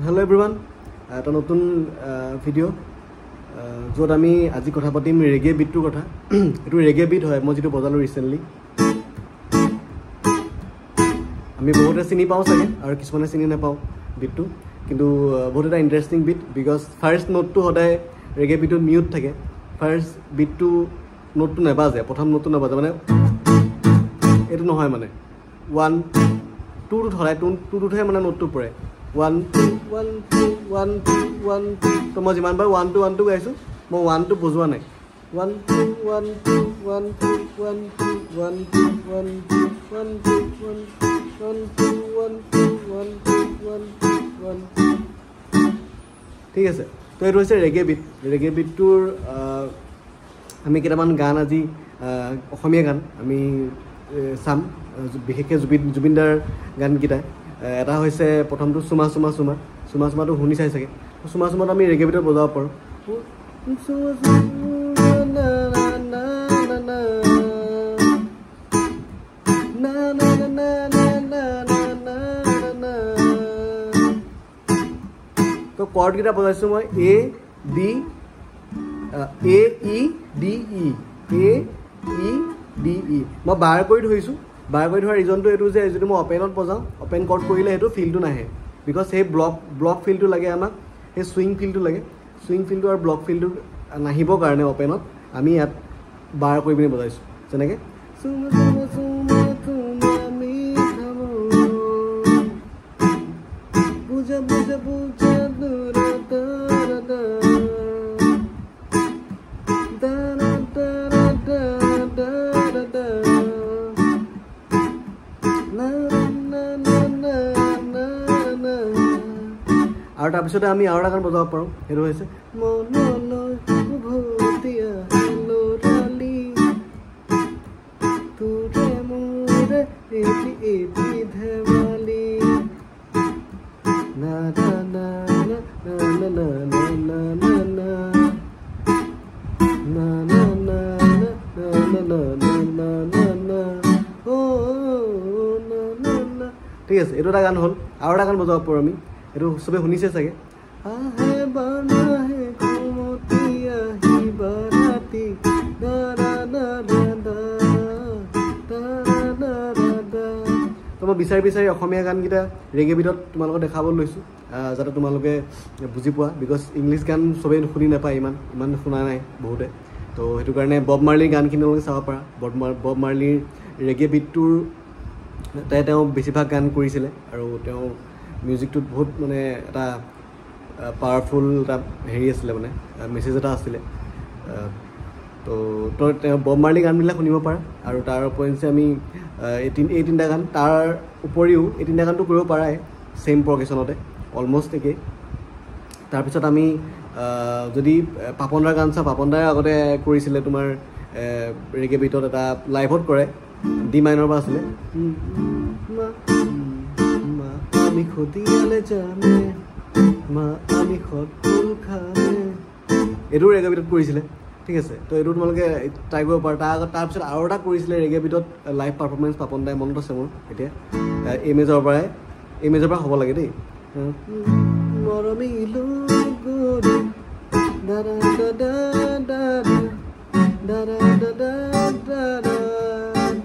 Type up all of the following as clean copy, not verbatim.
Hello everyone, এটা নতুন video য'ত আমি আজি কথা পাতিম ৰেগে বিটটোৰ কথা এটো ৰেগে বিট হয় মই যেটো বজালো ৰিসেন্টলি আমি বহুতে চিনি পাও চাগে আৰু কিছুমানে চিনি নাপাও বিটটো কিন্তু বহুত এটা ইন্টাৰেষ্টিং বিট বিকজ ফাৰ্স্ট নোটটো হদায় ৰেগে বিটত মিউট থাকে ফাৰ্স্ট বিটটো নোটটো নেবাজে প্ৰথম নোটটো নেবাজে মানে এটো নহয় মানে 1 2 টো ধৰাই 2 টোহে মানে নোটটো পৰে 1 2 1 2 1 2 1 2 তো মই যিমান বাৰ 1 2 1 2 গাইছো মই 1 টো বজোৱা নাই 1 2 1 2 1 2 1 2 1 2 1 2 1 2 1 2 1 2 1 2 1 2 ঠিক আছে তো এটো হৈছে ৰেগে বিটটোৰ আমি কেইটামান গান আজি অসমীয়া গান আমি সাম বিশেষকৈ জুবিনদাৰ গান গীতা এটা হৈছে প্ৰথমটো সুমা সুমা সুমা সুমা সুমাটো শুনি চাই চাগে সুমা সুমাটো আমি ৰেগে বিটত বজাব পাৰো তো কৰ্ড গীতা বজাইছো মই A D A E D E A E D E মই বাৰ কৰি ধৰিছো বাৰ কৰি ধৰাৰ ৰিজনটো এটো যে যদি মই ওপেনত বজাও ওপেন কৰ্ড কৰিলে হেতু ফিলটো নাহে বিকজ সেই ব্লক ফিলটো লাগে আমাক সেই সুইং ফিলটো লাগে সুইং ফিলটো আৰু ব্লক ফিলটো নাহিবৰ কাৰণে ওপেনত আমি ইয়াত বাৰ কৰি পিনে বজাইছো যেনেকৈ আৰু তাৰপিছতে আমি আৰু এটা গান বজাব পাৰোঁ সেইটো হৈছে মনলৈ উভতিয়া লৰালি তোৰে মোৰে এটি এটি ধেমালি না না না না না না না না না না না না না না না না না ও না না না ঠিক আছে এইটো এটা গান হ'ল আৰু এটা গান বজাব পাৰোঁ আমি এটো সবে শুনিছে চাগে আহে বানা হে ঘুমতিয়া হি বাৰাতি দাৰা দাৰা দাৰা তো মই বিচাৰি অসমীয়া গানকেইটা ৰেগে বিটত তোমালোকক দেখাবলৈ লৈছোঁ যাতে তোমালোকে বুজি পোৱা বিকজ ইংলিছ গান সবেই শুনি নাপায় ইমান শুনা নাই বহুতে তো সেইটো কাৰণে বব মাৰ্লিৰ গানখিনি তোমালোকে চাব পাৰা বব মাৰ্লিৰ ৰেগে বিটটোৰ তেওঁ বেছিভাগ গান কৰিছিলে আৰু তেওঁ মিউজিকটোত বহুত মানে এটা পাৱাৰফুল এটা হেৰি আছিলে মানে মেছেজ এটা আছিলে তো তেওঁ বব মাৰ্লি গানবিলাক শুনিব পাৰা আৰু তাৰ উপৰিঞ্চি আমি এই তিনিটা গান তাৰ উপৰিও এই তিনিটা গানটো কৰিব পাৰাই ছেইম প্ৰগ্ৰেশ্যনতে অলমষ্ট একেই তাৰপিছত আমি যদি পাপনদাৰ গান চাওঁ পাপনদাৰ আগতে কৰিছিলে তোমাৰ ৰেগে বিটত এটা লাইভত কৰে ডি মাইনৰ পৰা আছিলে আমি খদিয়ালে যামে মা আমি খদফুল খামে এইটো ৰেগে বিটত কৰিছিলে ঠিক আছে তো এইটো তোমালোকে ট্ৰাই কৰিব পাৰা তাৰপিছত আৰু এটা কৰিছিলে ৰেগে বিটত লাইভ পাৰফৰ্মেঞ্চ পাপন দাই মনত আছে মোৰ এতিয়া এই মেজৰ পৰা হ'ব লাগে দেই মৰমিলো গৰি দাৰা দাদা দাদা দাৰা দাদা দাদা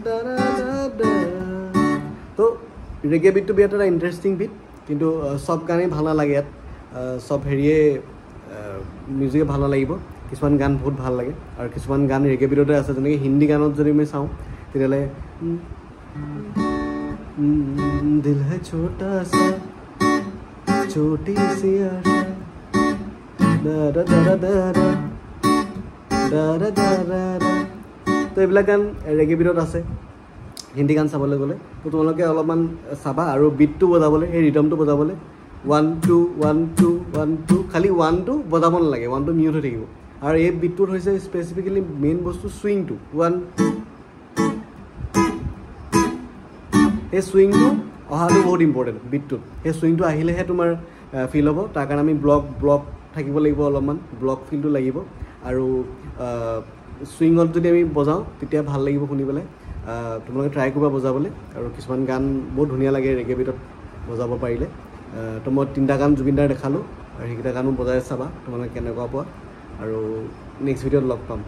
দাৰা দাদা তো ৰেগে বিটটো বিৰাট এটা ইণ্টাৰেষ্টিং বিট কিন্তু সব গানেই ভাল নালাগে ইয়াত সব হেৰিয়ে মিউজিকে ভাল নালাগিব কিছুমান গান বহুত ভাল লাগে আৰু কিছুমান গান ৰেগে বিটতে আছে যেনেকৈ হিন্দী গানত যদি আমি চাওঁ তেতিয়াহ'লে দিল হে ছোটা সা ছোটি সি আশা দাৰা দাৰা দাৰা দাৰা দাৰা তো এইবিলাক গান ৰেগে বিটত আছে হিন্দী গান চাবলৈ গ'লে তো তোমালোকে অলপমান চাবা আৰু বিটটো বজাবলৈ সেই ৰিদমটো বজাবলৈ 1 2 1 2 1 2 খালি 1 টো বজাব নালাগে 1 টো মিউট হৈ থাকিব আৰু এই বিটটোত হৈছে স্পেচিফিকেলি মেইন বস্তু সুইংটো 1 এই সুইংটো অহাটো বহুত ইম্পৰ্টেণ্ট বিটটোত সেই সুইংটো আহিলেহে তোমাৰ ফিল হ'ব তাৰ কাৰণে আমি ব্লক থাকিব লাগিব অলপমান ব্লক ফিলটো লাগিব আৰু সুইঙত যদি আমি বজাওঁ তেতিয়া ভাল লাগিব শুনি পেলাই তোমালোকে ট্ৰাই কৰিবা বজাবলৈ আৰু কিছুমান গান বহুত ধুনীয়া লাগে ৰেগে বিটত বজাব পাৰিলে তো মই 3টা গান জুবিনদাৰ দেখালোঁ আৰু সেইকেইটা গানো বজাই চাবা তোমালোকে কেনেকুৱা পোৱা আৰু নেক্সট ভিডিঅ'ত লগ পাম